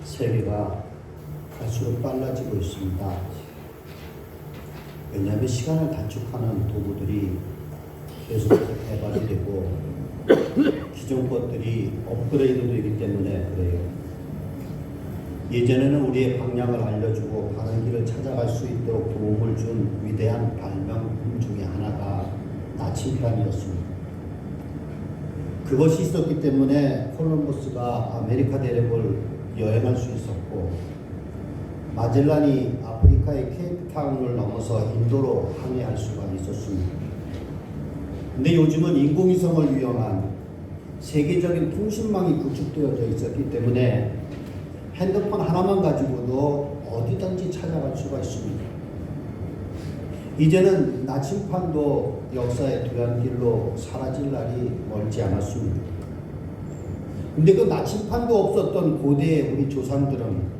세계가 갈수록 빨라지고 있습니다. 왜냐하면 시간을 단축하는 도구들이 계속해서 개발이 되고 기존 것들이 업그레이드 되기 때문에 그래요. 예전에는 우리의 방향을 알려주고 바른 길을 찾아갈 수 있도록 도움을 준 위대한 발명품 중에 하나가 나침반이었습니다. 그것이 있었기 때문에 콜럼버스가 아메리카 대륙을 여행할 수 있었고, 마젤란이 아프리카의 케이프타운을 넘어서 인도로 항해할 수가 있었습니다. 근데 요즘은 인공위성을 이용한 세계적인 통신망이 구축되어져 있었기 때문에 핸드폰 하나만 가지고도 어디든지 찾아갈 수가 있습니다. 이제는 나침판도 역사의 뒤안길로 사라질 날이 멀지 않았습니다. 근데 그 나침판도 없었던 고대의 우리 조상들은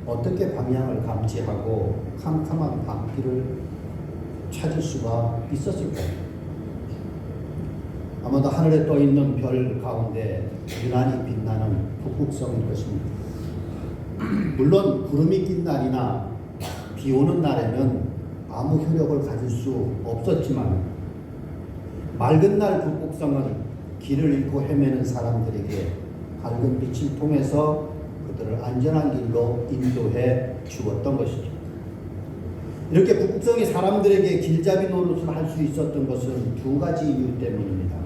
어떻게 방향을 감지하고 캄캄한 밤길을 찾을 수가 있었을까요? 아마도 하늘에 떠 있는 별 가운데 유난히 빛나는 북극성일 것입니다. 물론 구름이 낀 날이나 비 오는 날에는 아무 효력을 가질 수 없었지만, 맑은 날 북극성은 길을 잃고 헤매는 사람들에게 밝은 빛을 통해서 그들을 안전한 길로 인도해 주었던 것이죠. 이렇게 북극성이 사람들에게 길잡이 노릇을 할 수 있었던 것은 두 가지 이유 때문입니다.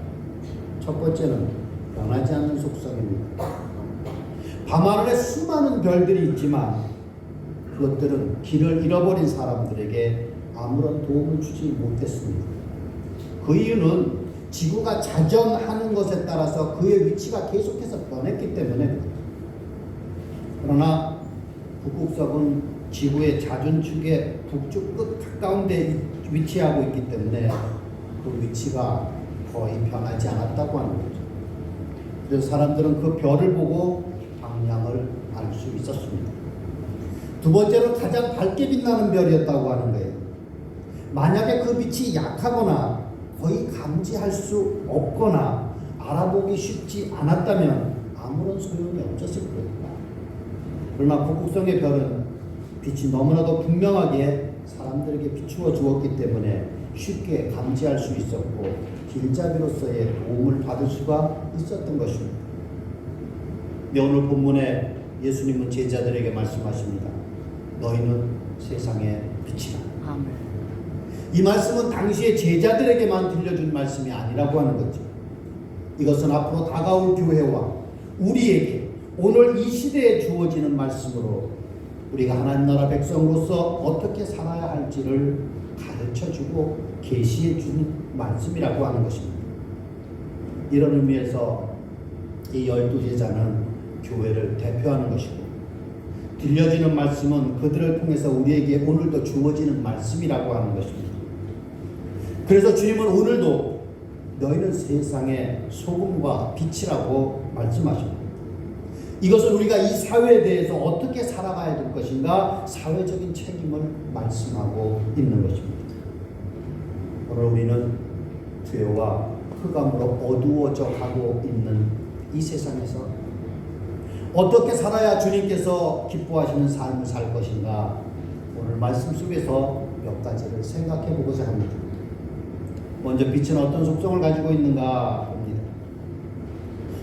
첫 번째는 변하지 않는 속성입니다. 밤하늘에 수많은 별들이 있지만 그것들은 길을 잃어버린 사람들에게 아무런 도움을 주지 못했습니다. 그 이유는 지구가 자전하는 것에 따라서 그의 위치가 계속해서 변했기 때문에. 그러나 북극성은 지구의 자전축의 북쪽 끝 가까운 데 위치하고 있기 때문에 그 위치가 거의 변하지 않았다고 하는 거죠. 그래서 사람들은 그 별을 보고 방향을 알 수 있었습니다. 두 번째로 가장 밝게 빛나는 별이었다고 하는 거예요. 만약에 그 빛이 약하거나 거의 감지할 수 없거나 알아보기 쉽지 않았다면 아무런 소용이 없었을 거예요. 그러나 북극성의 별은 빛이 너무나도 분명하게 사람들에게 비추어 주었기 때문에 쉽게 감지할 수 있었고 길잡이로서의 도움을 받을 수가 있었던 것입니다. 오늘 본문에 예수님은 제자들에게 말씀하십니다. 너희는 세상의 빛이라. 아멘. 이 말씀은 당시의 제자들에게만 들려준 말씀이 아니라고 하는 거죠. 이것은 앞으로 다가올 교회와 우리에게 오늘 이 시대에 주어지는 말씀으로 우리가 하나님 나라 백성으로서 어떻게 살아야 할지를 가르쳐주고 계시해 주는 말씀이라고 하는 것입니다. 이런 의미에서 이 12제자는 교회를 대표하는 것이고, 들려지는 말씀은 그들을 통해서 우리에게 오늘도 주어지는 말씀이라고 하는 것입니다. 그래서 주님은 오늘도 너희는 세상의 소금과 빛이라고 말씀하십니다. 이것은 우리가 이 사회에 대해서 어떻게 살아가야 될 것인가, 사회적인 책임을 말씀하고 있는 것입니다. 오늘 우리는 죄와 흑암으로 어두워져 가고 있는 이 세상에서 어떻게 살아야 주님께서 기뻐하시는 삶을 살 것인가, 오늘 말씀 속에서 몇 가지를 생각해 보고자 합니다. 먼저 빛은 어떤 속성을 가지고 있는가 봅니다.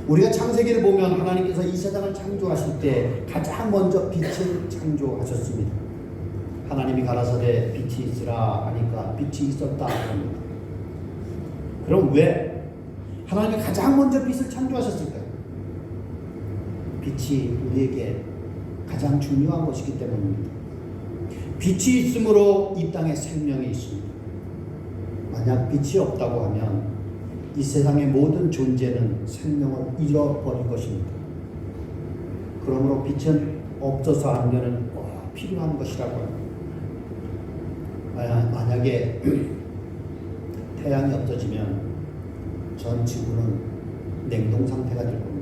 우리가 창세기를 보면 하나님께서 이 세상을 창조하실 때 가장 먼저 빛을 창조하셨습니다. 하나님이 가라사대 빛이 있으라 하니까 빛이 있었다 합니다. 그럼 왜 하나님이 가장 먼저 빛을 창조하셨을까요? 빛이 우리에게 가장 중요한 것이기 때문입니다. 빛이 있으므로 이 땅에 생명이 있습니다. 만약 빛이 없다고 하면 이 세상의 모든 존재는 생명을 잃어버릴 것입니다. 그러므로 빛은 없어서 안 되는 꼭 필요한 것이라고 합니다. 만약에 태양이 없어지면 전 지구는 냉동 상태가 될 겁니다.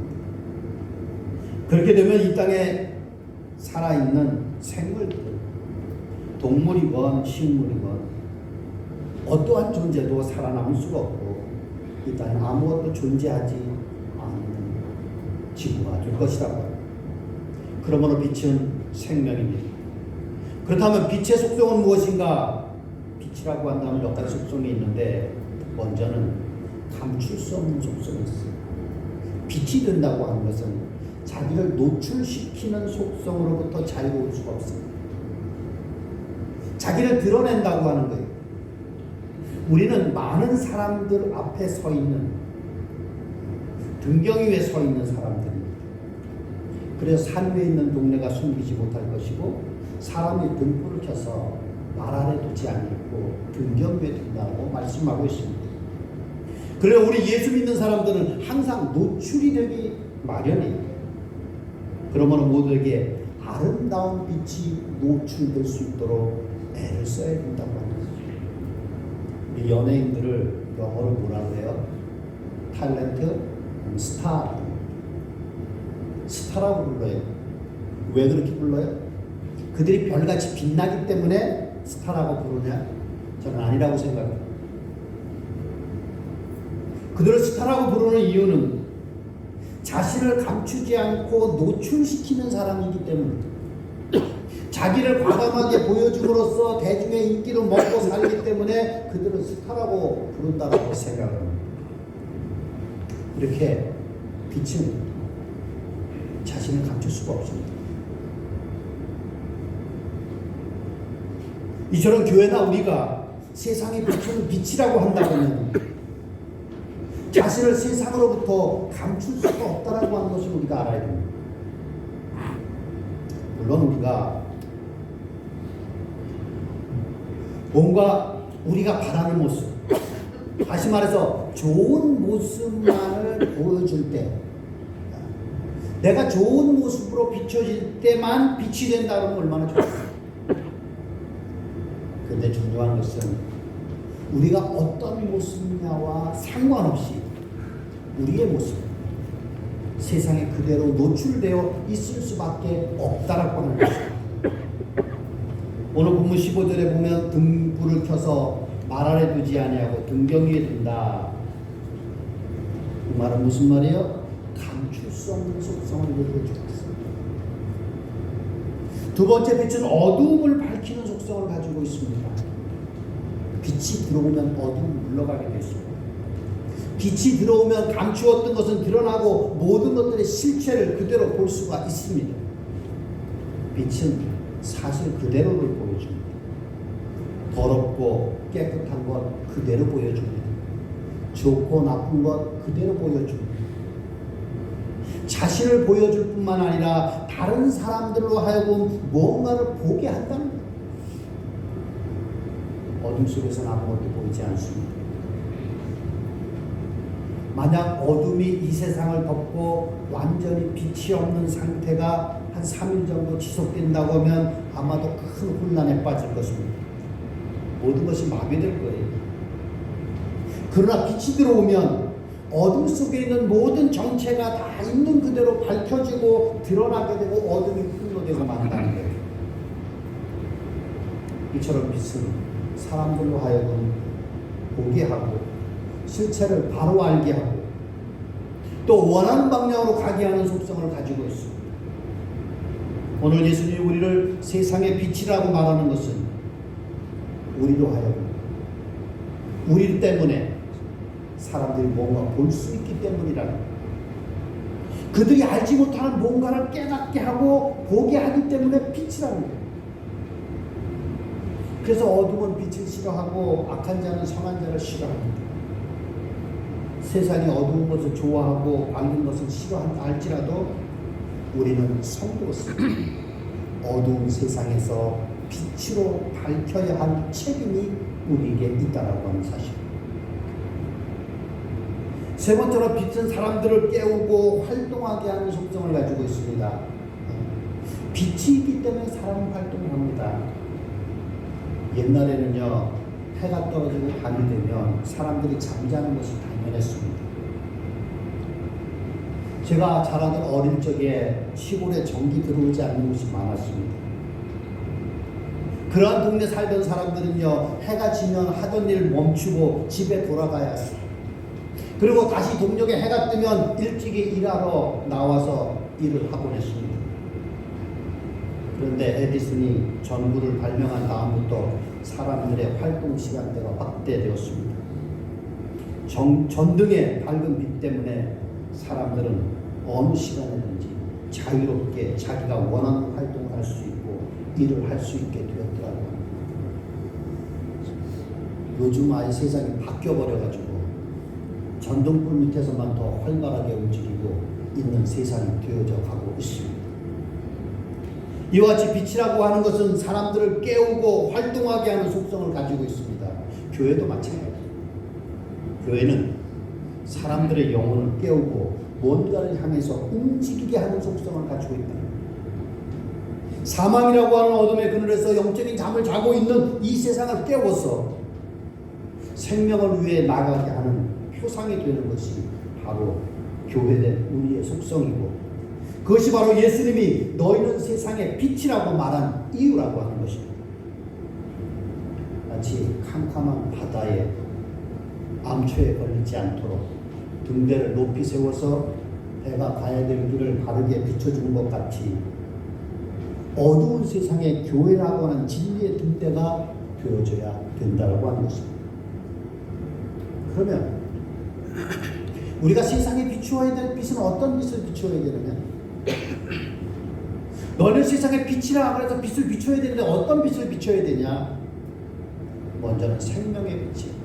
그렇게 되면 이 땅에 살아있는 생물들, 동물이건 식물이건 어떠한 존재도 살아남을 수가 없고 이 땅에 아무것도 존재하지 않는 지구가 될 것이라고. 그러므로 빛은 생명입니다. 그렇다면 빛의 속성은 무엇인가? 빛이라고 한다면 몇 가지 속성이 있는데, 먼저는 감출 수 없는 속성이 있어요. 빛이 된다고 하는 것은 자기를 노출시키는 속성으로부터 자유로울 수가 없습니다. 자기를 드러낸다고 하는 거예요. 우리는 많은 사람들 앞에 서 있는, 등경 위에 서 있는 사람들입니다. 그래서 산 위에 있는 동네가 숨기지 못할 것이고, 사람이 등불을 켜서 말 아래 두지 않고 등경 위에 둔다고 말씀하고 있습니다. 그래서 우리 예수 믿는 사람들은 항상 노출이 되기 마련이에요. 그러므로 모두에게 아름다운 빛이 노출될 수 있도록 애를 써야 된다고 합니다. 우리 연예인들을 영어로 뭐라고 해요? 탤런트, 스타라고 불러요. 왜 그렇게 불러요? 그들이 별같이 빛나기 때문에 스타라고 부르냐? 저는 아니라고 생각합니다. 그들을 스타라고 부르는 이유는 자신을 감추지 않고 노출시키는 사람이기 때문입니다. 자기를 과감하게 보여줌으로써 대중의 인기를 먹고 살기 때문에 그들은 스타라고 부른다고 생각합니다. 이렇게 빛은 자신을 감출 수가 없습니다. 이처럼 교회나 우리가 세상에 비추는 빛이라고 한다면 자신을 세상으로부터 감출 수가 없다라고 하는 것을 우리가 알아야 됩니다. 물론 우리가 뭔가 우리가 바라는 모습, 다시 말해서 좋은 모습만을 보여줄 때, 내가 좋은 모습으로 비춰질 때만 빛이 된다는 건 얼마나 좋습니까? 그런데 중요한 것은 우리가 어떤 모습이냐와 상관없이 우리의 모습, 세상에 그대로 노출되어 있을 수밖에 없다라고 하는 것입니다. 오늘 본문 15절에 보면 등불을 켜서 말 아래 두지 아니하고 등경 위에 둔다. 그 말은 무슨 말이에요? 감출 수 없는 속성을 보여주고 있습니다. 두 번째 빛은 어두움을 밝히는 속성을 가지고 있습니다. 빛이 들어오면 어둠이 물러가게 되었습니다. 빛이 들어오면 감추었던 것은 드러나고 모든 것들의 실체를 그대로 볼 수가 있습니다. 빛은 사실 그대로를 보여줍니다. 더럽고 깨끗한 것 그대로 보여줍니다. 좋고 나쁜 것 그대로 보여줍니다. 자신을 보여줄 뿐만 아니라 다른 사람들로 하여금 뭔가를 보게 한다는 거예요. 어둠 속에서는 아무것도 보이지 않습니다. 만약 어둠이 이 세상을 덮고 완전히 빛이 없는 상태가 한 3일 정도 지속된다고 하면 아마도 큰 혼란에 빠질 것입니다. 모든 것이 마비될 거예요. 그러나 빛이 들어오면 어둠 속에 있는 모든 정체가 다 있는 그대로 밝혀지고 드러나게 되고 어둠이 흡로되고 만다는 거예요. 이처럼 빛은 사람들로 하여금 보게 하고 실체를 바로 알게 하고 또 원하는 방향으로 가게 하는 속성을 가지고 있습니다. 오늘 예수님이 우리를 세상의 빛이라고 말하는 것은 우리로 하여금 우리 때문에 사람들이 뭔가 볼 수 있기 때문이라는 거예요. 그들이 알지 못하는 뭔가를 깨닫게 하고 보게 하기 때문에 빛이라는 거예요. 그래서 어둠은 빛을 싫어하고 악한 자는 선한 자를 싫어합니다. 세상이 어두운 것을 좋아하고 밝은 것을 싫어한다 할지라도 우리는 성도로서 어두운 세상에서 빛으로 밝혀야 할 책임이 우리에게 있다라고 하는 사실. 세 번째로 빛은 사람들을 깨우고 활동하게 하는 속성을 가지고 있습니다. 빛이 있기 때문에 사람은 활동을 합니다. 옛날에는요, 해가 떨어지고 밤이 되면 사람들이 잠자는 것이 당연했습니다. 제가 자라던 어릴 적에 시골에 전기 들어오지 않는 곳이 많았습니다. 그러한 동네 살던 사람들은요, 해가 지면 하던 일 멈추고 집에 돌아가야 했어요. 그리고 다시 동력에 해가 뜨면 일찍이 일하러 나와서 일을 하곤 했습니다. 그런데 에디슨이 전구를 발명한 다음부터 사람들의 활동 시간대가 확대되었습니다. 전등의 밝은 빛 때문에 사람들은 어느 시간에든지 자유롭게 자기가 원하는 활동을 할 수 있고 일을 할 수 있게 되었더라고요. 요즘 아이 세상이 바뀌어버려가지고 전등불 밑에서만 더 활발하게 움직이고 있는 세상이 되어져 가고 있습니다. 이와 같이 빛이라고 하는 것은 사람들을 깨우고 활동하게 하는 속성을 가지고 있습니다. 교회도 마찬가지입니다. 교회는 사람들의 영혼을 깨우고 뭔가를 향해서 움직이게 하는 속성을 가지고 있다. 사망이라고 하는 어둠의 그늘에서 영적인 잠을 자고 있는 이 세상을 깨워서 생명을 위해 나가게 하는 표상이 되는 것이 바로 교회된 우리의 속성이고, 그것이 바로 예수님이 너희는 세상의 빛이라고 말한 이유라고 하는 것입니다. 마치 캄캄한 바다에 암초에 걸리지 않도록 등대를 높이 세워서 배가 가야 될 길을 바르게 비춰주는 것 같이 어두운 세상에 교회라고 하는 진리의 등대가 되어져야 된다고 하는 것입니다. 그러면 우리가 세상에 비추어야 될 빛은 어떤 빛을 비추어야 되느냐? 너는 세상의 빛이라 그래서 빛을 비춰야 되는데 어떤 빛을 비춰야 되냐? 먼저는 생명의 빛이.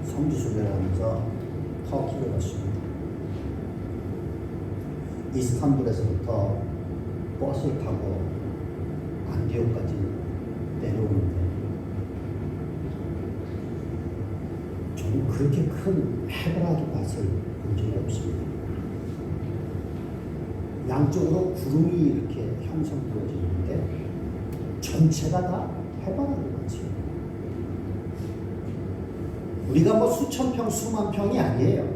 성지순례를 하면서 터키를 갔습니다. 이스탄불에서부터 버스를 타고 안디옥까지 내려오는데 저는 그렇게 큰 해바라기 밭을 본 적이 없습니다. 양쪽으로 구름이 이렇게 형성되어지는데 전체가 다 해바라기 밭이에요. 우리가 뭐 수천 평, 수만 평이 아니에요.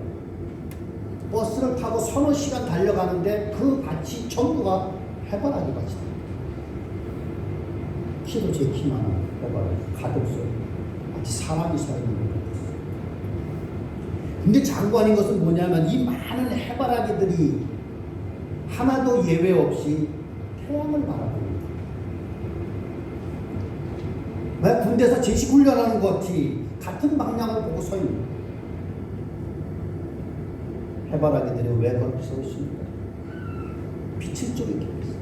버스를 타고 서너 시간 달려가는데 그 밭이 전부가 해바라기 밭이다. 키도 제 키만한 해바라기 가득 마치 사람이 서 있는 것 같았어요. 근데 장관인 것은 뭐냐면 이 많은 해바라기들이 하나도 예외 없이 태양을 바라봅니다. 왜 군대에서 제식 훈련하는 것 같이 같은 방향을 보고 서 있는 해바라기들이 왜 그렇게 서 있습니까? 빛을 쪼이게 했어요.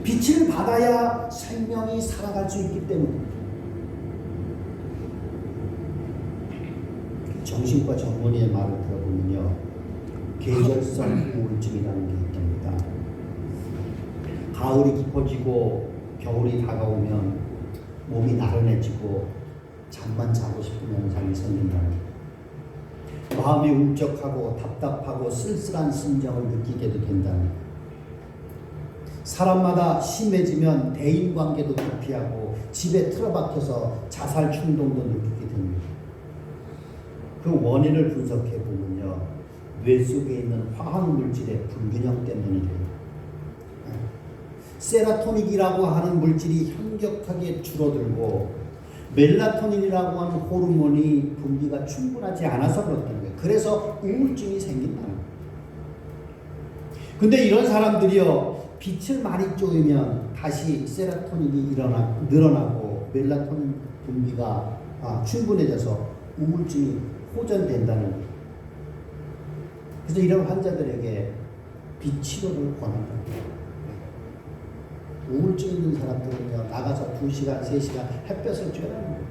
빛을 받아야 생명이 살아갈 수 있기 때문입니다. 정신과 전문의의 말을 들어보면요, 계절성 우울증이라는 게 있답니다. 가을이 깊어지고 겨울이 다가오면 몸이 나른해지고 잠만 자고 싶은 현상이 생긴다는, 마음이 울적하고 답답하고 쓸쓸한 심정을 느끼게도 된다는, 사람마다 심해지면 대인관계도 도피하고 집에 틀어박혀서 자살 충동도 느끼게 됩니다. 그 원인을 분석해 보면요, 뇌 속에 있는 화학물질의 불균형 때문이 돼요. 세라토닌이라고 하는 물질이 현격하게 줄어들고 멜라토닌이라고 하는 호르몬이 분비가 충분하지 않아서 그렇다는 거예요. 그래서 우울증이 생긴다는 거예요. 근데 이런 사람들이요, 빛을 많이 쪼이면 다시 세라토닌이 늘어나고 멜라토닌 분비가 충분해져서 우울증이 호전된다는 거예요. 그래서 이런 환자들에게 빛 치료를 권한다. 우울증 있는 사람들은요, 나가서 2시간, 3시간 햇볕을 쬐라는 거예요.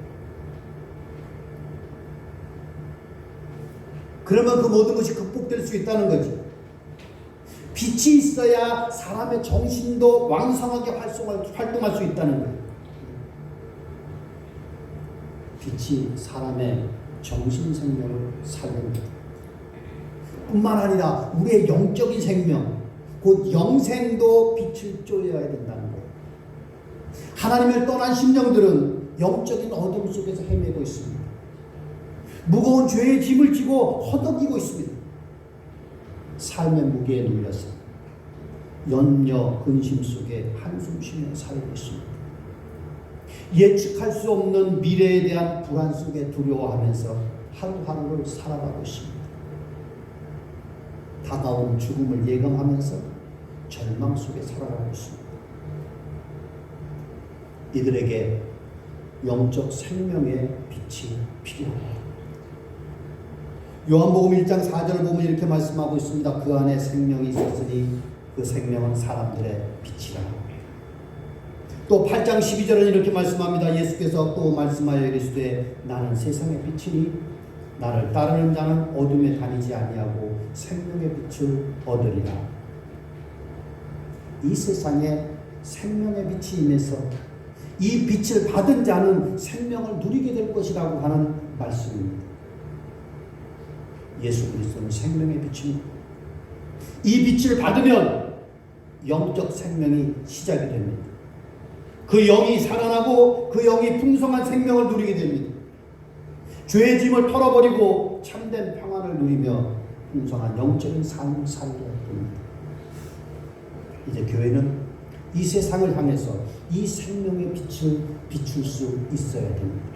그러면 그 모든 것이 극복될 수 있다는 거지. 빛이 있어야 사람의 정신도 왕성하게 활동할 수 있다는 거예요. 빛이 사람의 정신 생명을 살립니다. 뿐만 아니라 우리의 영적인 생명, 곧 영생도 빛을 쪼여야 된다는 거예요. 하나님을 떠난 심령들은 영적인 어둠 속에서 헤매고 있습니다. 무거운 죄의 짐을 지고 허덕이고 있습니다. 삶의 무게에 눌려서 염려, 근심 속에 한숨 쉬며 살고 있습니다. 예측할 수 없는 미래에 대한 불안 속에 두려워하면서 하루하루를 살아가고 있습니다. 다가온 죽음을 예감하면서 절망 속에 살아가고 있습니다. 이들에게 영적 생명의 빛이 필요합니다. 요한복음 1장 4절을 보면 이렇게 말씀하고 있습니다. 그 안에 생명이 있었으니 그 생명은 사람들의 빛이라 합니다. 또 8장 12절은 이렇게 말씀합니다. 예수께서 또 말씀하여 이르시되 나는 세상의 빛이니 나를 따르는 자는 어둠에 다니지 아니하고 생명의 빛을 얻으리라. 이 세상에 생명의 빛이 임해서 이 빛을 받은 자는 생명을 누리게 될 것이라고 하는 말씀입니다. 예수 그리스도는 생명의 빛입니다. 이 빛을 받으면 영적 생명이 시작이 됩니다. 그 영이 살아나고 그 영이 풍성한 생명을 누리게 됩니다. 죄의 짐을 털어버리고 참된 평안을 누리며 풍성한 영적인 삶을 살게 됩니다. 이제 교회는 이 세상을 향해서 이 생명의 빛을 비출 수 있어야 됩니다.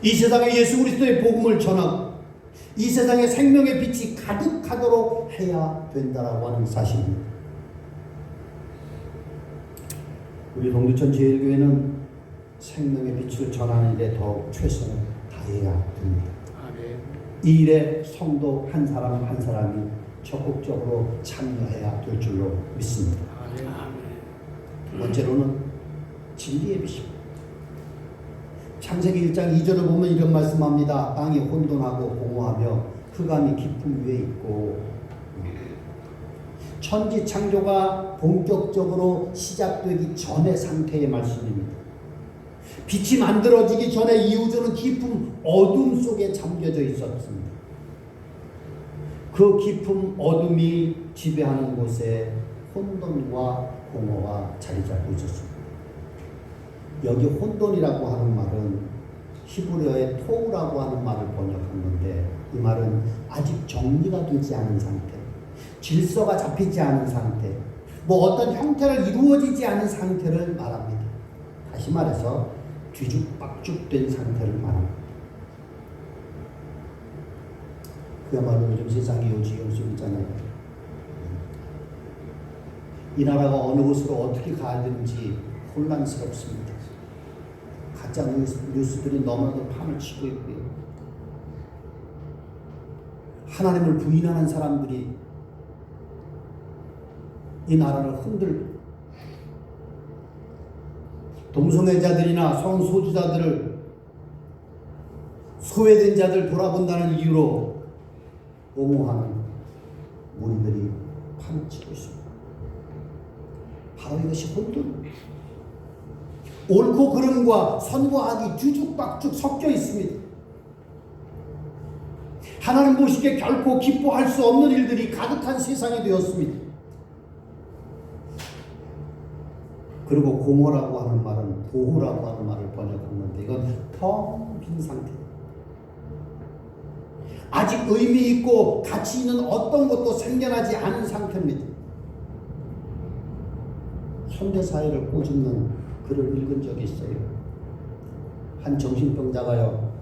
이 세상에 예수 그리스도의 복음을 전하고 이 세상에 생명의 빛이 가득하도록 해야 된다라고 하는 사실입니다. 우리 동두천 제일교회는 생명의 빛을 전하는 일에 더욱 최선을 다해야 됩니다. 이 일에 성도 한 사람 한 사람이 적극적으로 참여해야 될 줄로 믿습니다. 두 번째로는 진리의 빛입니다. 창세기 1장 2절을 보면 이런 말씀합니다. 땅이 혼돈하고 공허하며 흑암이 깊음 위에 있고, 천지 창조가 본격적으로 시작되기 전의 상태의 말씀입니다. 빛이 만들어지기 전에 이 우주는 깊은 어둠 속에 잠겨져 있었습니다. 그 깊은 어둠이 지배하는 곳에 혼돈과 공허가 자리 잡고 있었습니다. 여기 혼돈이라고 하는 말은 히브리어의 토우라고 하는 말을 번역한 건데, 이 말은 아직 정리가 되지 않은 상태, 질서가 잡히지 않은 상태, 어떤 형태를 이루어지지 않은 상태를 말합니다. 다시 말해서 뒤죽박죽된 상태를 말합니다. 그야말로 요즘 세상이 요지경수이잖아요. 이 나라가 어느 곳으로 어떻게 가야 되는지 혼란스럽습니다. 가짜 뉴스들이 너무나도 판을 치고 있고요. 하나님을 부인하는 사람들이 이 나라를 흔들고, 동성애자들이나 성소수자들을, 소외된 자들 돌아본다는 이유로 옹호하는 무리들이 판을 치고 있습니다. 바로 이것이 혼돈입니다. 옳고 그름과 선과 악이 뒤죽박죽 섞여 있습니다. 하나님 보시기에 결코 기뻐할 수 없는 일들이 가득한 세상이 되었습니다. 그리고 공허라고 하는 말은 보호라고 하는 말을 번역한 건데, 이건 텅 빈 상태입니다. 아직 의미 있고 가치 있는 어떤 것도 생겨나지 않은 상태입니다. 현대사회를 꼬집는 글을 읽은 적이 있어요. 한 정신병자가요,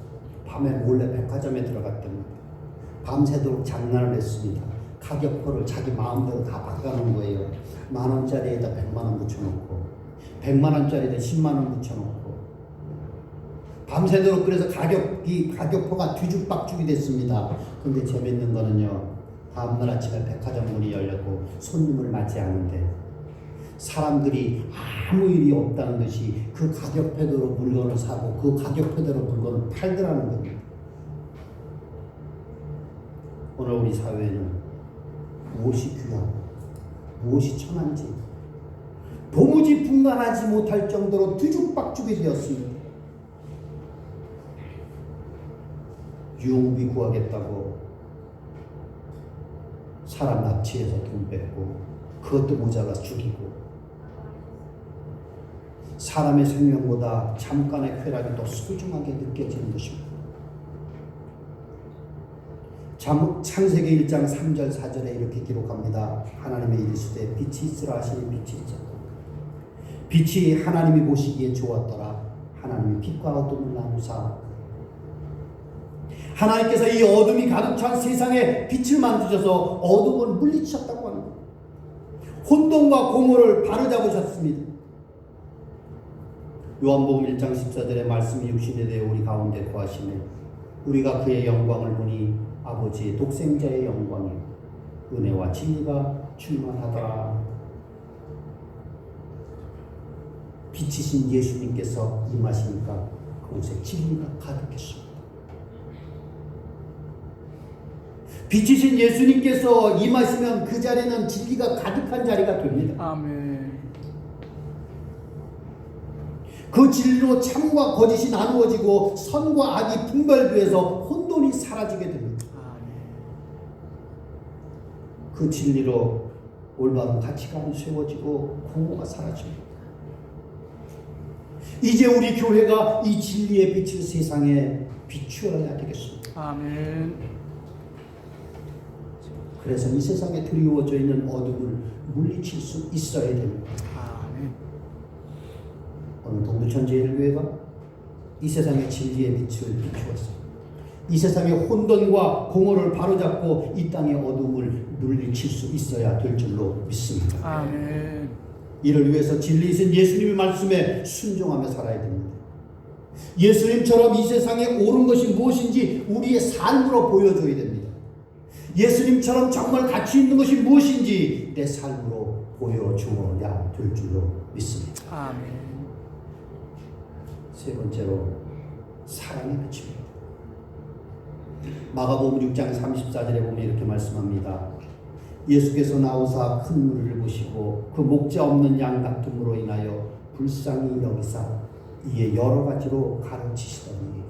밤에 몰래 백화점에 들어갔답니다. 밤새도록 장난을 했습니다. 가격표를 자기 마음대로 다 바꿔놓은 거예요. 10,000원짜리에다 100만원 붙여놓고, 100만원짜리에다 10만원 붙여놓고, 밤새도록. 그래서 가격표가 뒤죽박죽이 됐습니다. 근데 재밌는 거는요, 다음날 아침에 백화점 문이 열렸고 손님을 맞지 않는데 사람들이 아무 일이 없다는 듯이 그 가격표대로 물건을 사고 그 가격표대로 물건을 팔더라는 겁니다. 오늘 우리 사회는 무엇이 귀하고 무엇이 천한지 도무지 분간하지 못할 정도로 뒤죽박죽이 되었습니다. 유흥비 구하겠다고 사람 납치해서 돈 뺏고 그것도 모자라 죽이고, 사람의 생명보다 잠깐의 쾌락이 더 소중하게 느껴지는 것입니다. 창세기 1장 3절 4절에 이렇게 기록합니다. 하나님의 이르시되 빛이 있으라 하시니 빛이 있었고 빛이 하나님이 보시기에 좋았더라. 하나님이 빛과 어둠을 나누사. 하나님께서 이 어둠이 가득 찬 세상에 빛을 만드셔서 어둠을 물리치셨다고 하는 거예요. 혼돈과 공허를 바로잡으셨습니다. 요한복음 1장 14절에 말씀이 육신에 대해 우리 가운데 거하시네. 우리가 그의 영광을 보니 아버지의 독생자의 영광이 은혜와 진리가 충만하더라. 빛이신 예수님께서 임하시니까 그곳에 진리가 가득했습니다. 빛이신 예수님께서 임하시면 그 자리는 진리가 가득한 자리가 됩니다. 아멘. 그 진리로 참과 거짓이 나누어지고 선과 악이 분별되어서 혼돈이 사라지게 됩니다. 그 진리로 올바른 가치관이 세워지고 공허가 사라집니다. 이제 우리 교회가 이 진리의 빛을 세상에 비추어야 되겠습니다. 아멘. 그래서 이 세상에 드리워져 있는 어둠을 물리칠 수 있어야 됩니다. 아멘. 오늘 동두천지예일교회가 이 세상의 진리의 빛을 비추었습니다. 이 세상의 혼돈과 공허를 바로잡고 이 땅의 어둠을 물리칠 수 있어야 될 줄로 믿습니다. 아멘. 이를 위해서 진리이신 예수님의 말씀에 순종하며 살아야 됩니다. 예수님처럼 이 세상에 옳은 것이 무엇인지 우리의 삶으로 보여줘야 됩니다. 예수님처럼 정말 가치 있는 것이 무엇인지 내 삶으로 보여주어야 될 줄로 믿습니다. 아멘. 세 번째로 사랑의 빛입니다. 마가복음 6장 34절에 보면 이렇게 말씀합니다. 예수께서 나오사 큰 무리를 보시고 그 목자 없는 양 같음으로 인하여 불쌍히 여기사 이에 여러 가지로 가르치시더니.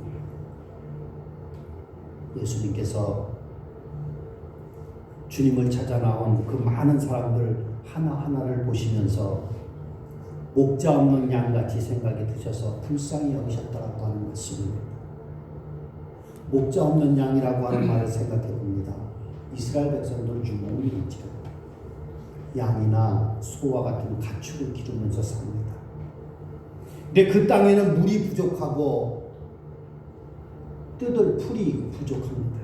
예수님께서 주님을 찾아 나온 그 많은 사람들 하나하나를 보시면서 목자 없는 양같이 생각이 드셔서 불쌍히 여기셨다라고 하는 말씀입니다. 목자 없는 양이라고 하는 말을 생각해 봅니다. 이스라엘 백성들 유목이 있죠. 양이나 소와 같은 가축을 기르면서 삽니다. 근데 그 땅에는 물이 부족하고 뜯을 풀이 부족합니다.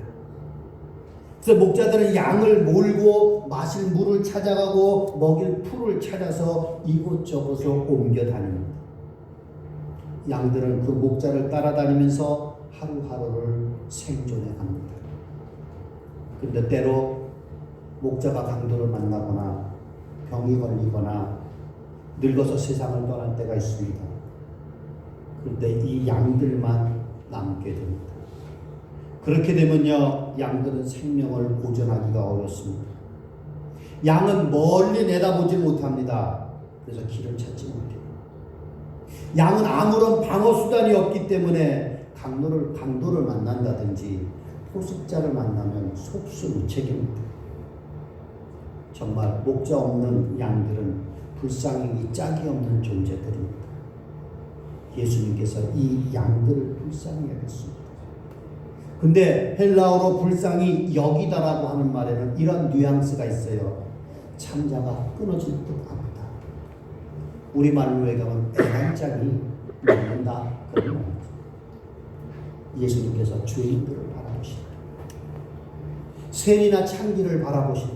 그래서 목자들은 양을 몰고 마실 물을 찾아가고 먹일 풀을 찾아서 이곳저곳으로 옮겨 다닙니다. 양들은 그 목자를 따라다니면서 하루하루를 생존해 갑니다. 그런데 때로 목자가 강도를 만나거나 병이 걸리거나 늙어서 세상을 떠날 때가 있습니다. 그런데 이 양들만 남게 됩니다. 그렇게 되면요, 양들은 생명을 보존하기가 어렵습니다. 양은 멀리 내다보지 못합니다. 그래서 길을 찾지 못해요. 양은 아무런 방어 수단이 없기 때문에 강도를 만난다든지 포식자를 만나면 속수무책입니다. 정말 목자 없는 양들은 불쌍히 짝이 없는 존재들입니다. 예수님께서 이 양들을 불쌍히 여겼습니다. 근데 헬라어로 불쌍히 여기다라고 하는 말에는 이런 뉘앙스가 있어요. 창자가 끊어질 듯 합니다. 우리말로 얘기하면 애간장이 먹는다 그런 말이죠. 예수님께서 죄인들을 바라보실 때, 쇠이나 창기를 바라보실 때,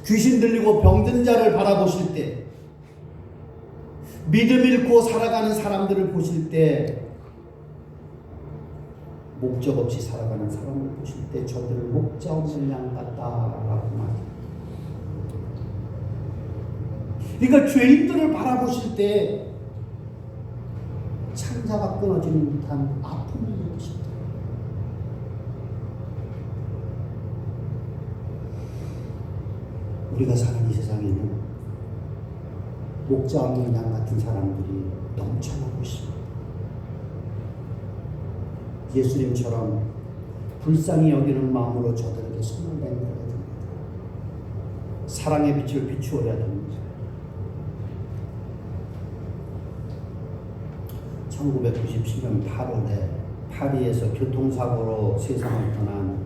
귀신 들리고 병든 자를 바라보실 때, 믿음 잃고 살아가는 사람들을 보실 때, 목적 없이 살아가는 사람을 보실 때 저들을 목자 없는 양 같다라고 말합니다. 그러니까 죄인들을 바라보실 때 창자가 끊어지는 듯한 아픔을 느끼십니다. 우리가 사는 이 세상에는 목자 없는 양 같은 사람들이 넘쳐나고 있습니다. 예수님처럼 불쌍히 여기는 마음으로 저들에게 손을 내밀어야 됩니다. 사랑의 빛을 비추어야 됩니다. 1997년 8월에 파리에서 교통사고로 세상을 떠난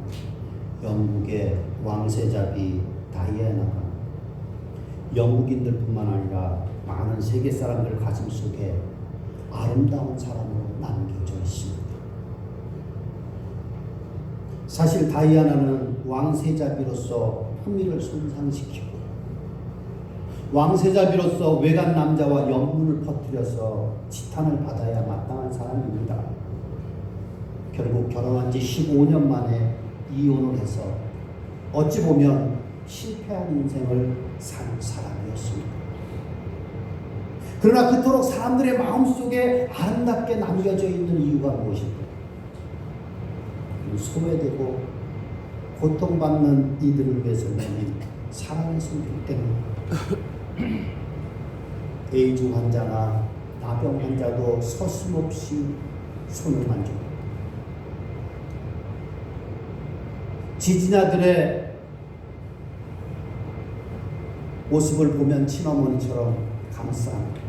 영국의 왕세자비 다이애나가 영국인들뿐만 아니라 많은 세계 사람들 가슴 속에 아름다운 사람으로 남겨져 있습니다. 사실 다이애나는 왕세자비로서 품위를 손상시키고 왕세자비로서 외간 남자와 영문을 퍼뜨려서 지탄을 받아야 마땅한 사람입니다. 결국 결혼한 지 15년 만에 이혼을 해서 어찌 보면 실패한 인생을 산 사람이었습니다. 그러나 그토록 사람들의 마음속에 아름답게 남겨져 있는 이유가 무엇일까? 소외되고 고통받는 이들을 위해서 내는 사랑의 성격 때문에 에이즈 환자나 나병 환자도 서슴없이 손을 만져요. 지지자들의 모습을 보면 친어머니처럼 감사합니다.